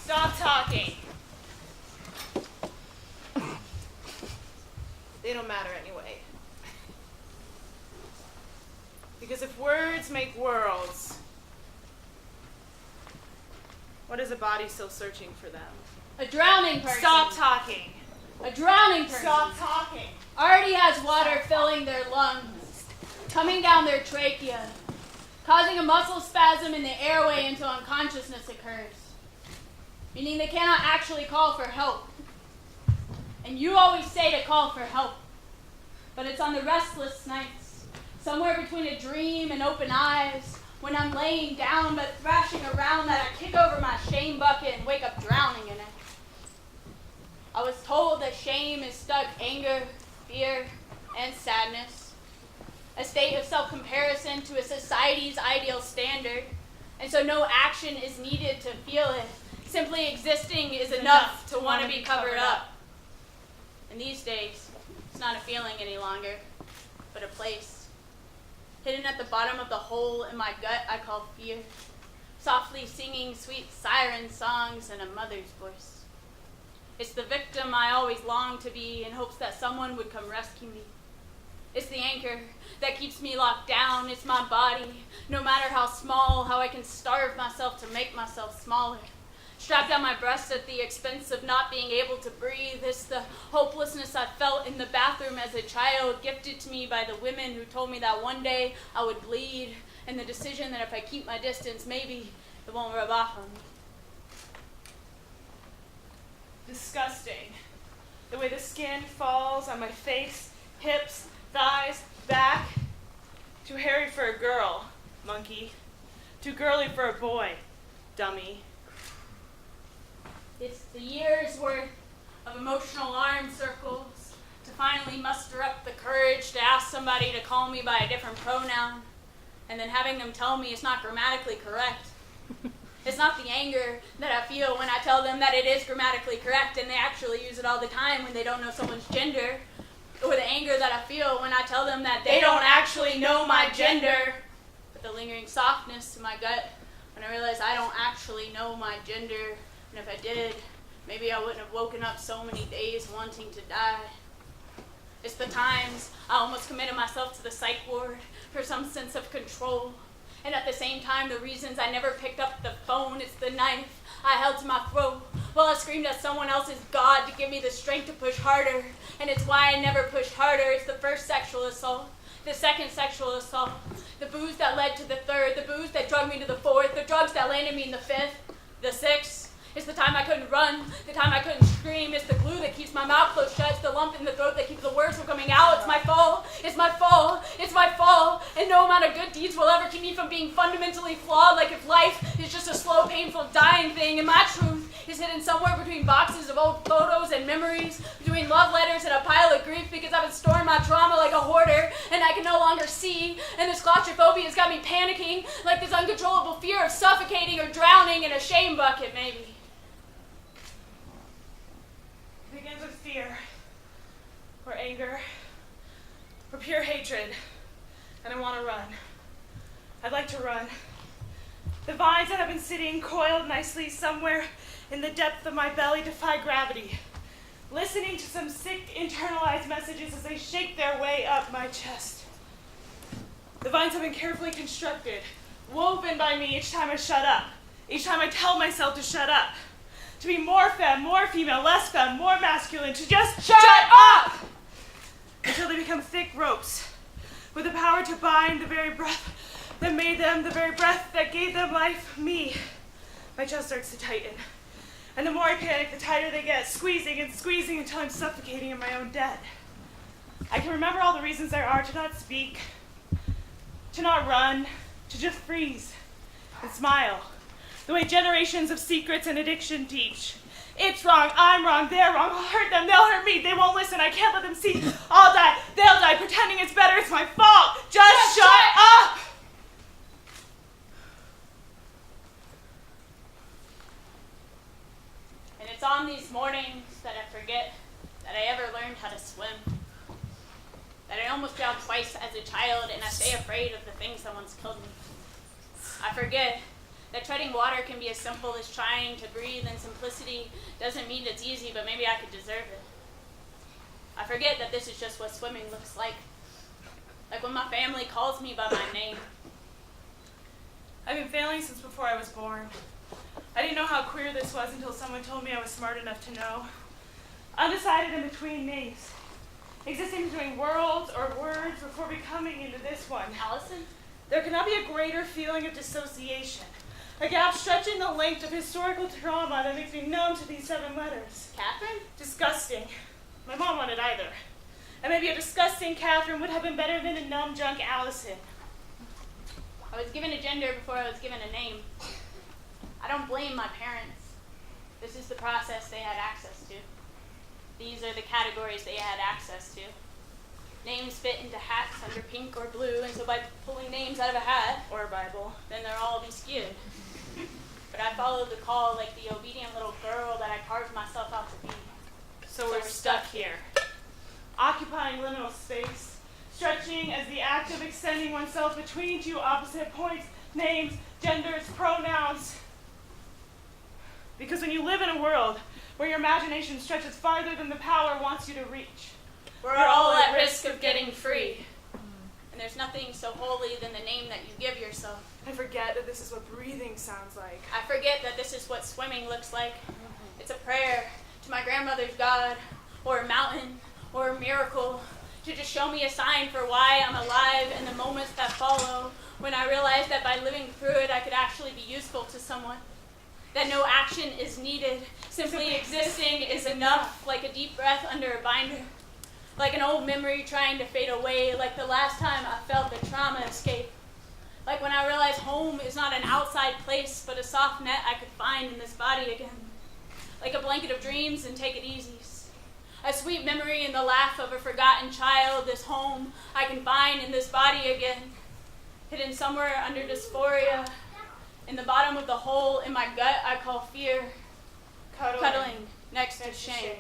Stop talking. They don't matter anyway. Because if words make worlds, what is a body still searching for them? A drowning person. Stop talking. A drowning person. Stop talking. Already has water filling their lungs, coming down their trachea, causing a muscle spasm in the airway until unconsciousness occurs. Meaning they cannot actually call for help. And you always say to call for help. But it's on the restless nights, somewhere between a dream and open eyes, when I'm laying down but thrashing around, that I kick over my shame bucket and wake up drowning in it. I was told that shame is stuck anger, fear, and sadness, a state of self-comparison to a society's ideal standard, and so no action is needed to feel it. Simply existing is enough to want to be covered up. And these days, it's not a feeling any longer, but a place. Hidden at the bottom of the hole in my gut I call fear, softly singing sweet siren songs in a mother's voice. It's the victim I always long to be in hopes that someone would come rescue me. It's the anchor that keeps me locked down. It's my body, no matter how small, how I can starve myself to make myself smaller. Strapped down my breast at the expense of not being able to breathe. It's the hopelessness I felt in the bathroom as a child, gifted to me by the women who told me that one day I would bleed, and the decision that if I keep my distance, maybe it won't rub off on me. Disgusting. The way the skin falls on my face, hips, thighs, back. Too hairy for a girl, monkey. Too girly for a boy, dummy. It's the year's worth of emotional arm circles to finally muster up the courage to ask somebody to call me by a different pronoun, and then having them tell me it's not grammatically correct. It's not the anger that I feel when I tell them that it is grammatically correct and they actually use it all the time when they don't know someone's gender, or the anger that I feel when I tell them that they don't actually know my gender, but the lingering softness in my gut when I realize I don't actually know my gender. And if I did, maybe I wouldn't have woken up so many days wanting to die. It's the times I almost committed myself to the psych ward for some sense of control. And at the same time, the reasons I never picked up the phone, it's the knife I held to my throat while I screamed at someone else's God to give me the strength to push harder. And it's why I never pushed harder. It's the first sexual assault, the second sexual assault, the booze that led to the third, the booze that drugged me to the fourth, the drugs that landed me in the fifth, the sixth. It's the time I couldn't run, the time I couldn't scream. It's the glue that keeps my mouth closed shut. It's the lump in the throat that keeps the words from coming out. It's my fall. It's my fall. It's my fall. And no amount of good deeds will ever keep me from being fundamentally flawed, like if life is just a slow, painful, dying thing. And my truth is hidden somewhere between boxes of old photos and memories, between love letters and a pile of grief, because I've been storing my trauma like a hoarder and I can no longer see. And this claustrophobia has got me panicking, like this uncontrollable fear of suffocating or drowning in a shame bucket, maybe. It begins with fear, or anger, or pure hatred, and I want to run. I'd like to run. The vines that have been sitting coiled nicely somewhere in the depth of my belly defy gravity, listening to some sick internalized messages as they shake their way up my chest. The vines have been carefully constructed, woven by me each time I shut up, each time I tell myself to shut up. To be more femme, more female, less femme, more masculine, to just shut up! Until they become thick ropes, with the power to bind the very breath that made them, the very breath that gave them life, me. My chest starts to tighten. And the more I panic, the tighter they get, squeezing and squeezing until I'm suffocating in my own dead. I can remember all the reasons there are to not speak, to not run, to just freeze and smile. The way generations of secrets and addiction teach. It's wrong, I'm wrong, they're wrong, I'll hurt them, they'll hurt me, they won't listen, I can't let them see. I'll die, they'll die, pretending it's better, it's my fault. Just shut up! And it's on these mornings that I forget that I ever learned how to swim. That I almost drowned twice as a child and I stay afraid of the things that once killed me. I forget That treading water can be as simple as trying to breathe, and simplicity doesn't mean it's easy, but maybe I could deserve it. I forget that this is just what swimming looks like. Like when my family calls me by my name. I've been failing since before I was born. I didn't know how queer this was until someone told me I was smart enough to know. Undecided in between names. Existing between worlds or words before becoming into this one. Allison? There cannot be a greater feeling of dissociation. A gap stretching the length of historical trauma that makes me numb to these 7 letters. Catherine? Disgusting. My mom wanted either. And maybe a disgusting Catherine would have been better than a numb junk Allison. I was given a gender before I was given a name. I don't blame my parents. This is the process they had access to. These are the categories they had access to. Names fit into hats under pink or blue, and so by pulling names out of a hat, or a Bible, then they'll all be skewed. But I followed the call like the obedient little girl that I carved myself out to be. So we're stuck here. Occupying liminal space, stretching as the act of extending oneself between 2 opposite points, names, genders, pronouns. Because when you live in a world where your imagination stretches farther than the power wants you to reach, we're all at risk of getting free. And there's nothing so holy than the name that you give yourself. I forget that this is what breathing sounds like. I forget that this is what swimming looks like. It's a prayer to my grandmother's God, or a mountain, or a miracle, to just show me a sign for why I'm alive in the moments that follow, when I realize that by living through it, I could actually be useful to someone. That no action is needed. Simply existing is enough, like a deep breath under a binder. Like an old memory trying to fade away, like the last time I felt the trauma escape. Like when I realized home is not an outside place, but a soft net I could find in this body again. Like a blanket of dreams and take it easy. A sweet memory in the laugh of a forgotten child, this home I can find in this body again. Hidden somewhere under dysphoria, in the bottom of the hole in my gut I call fear. Cuddling next to shame.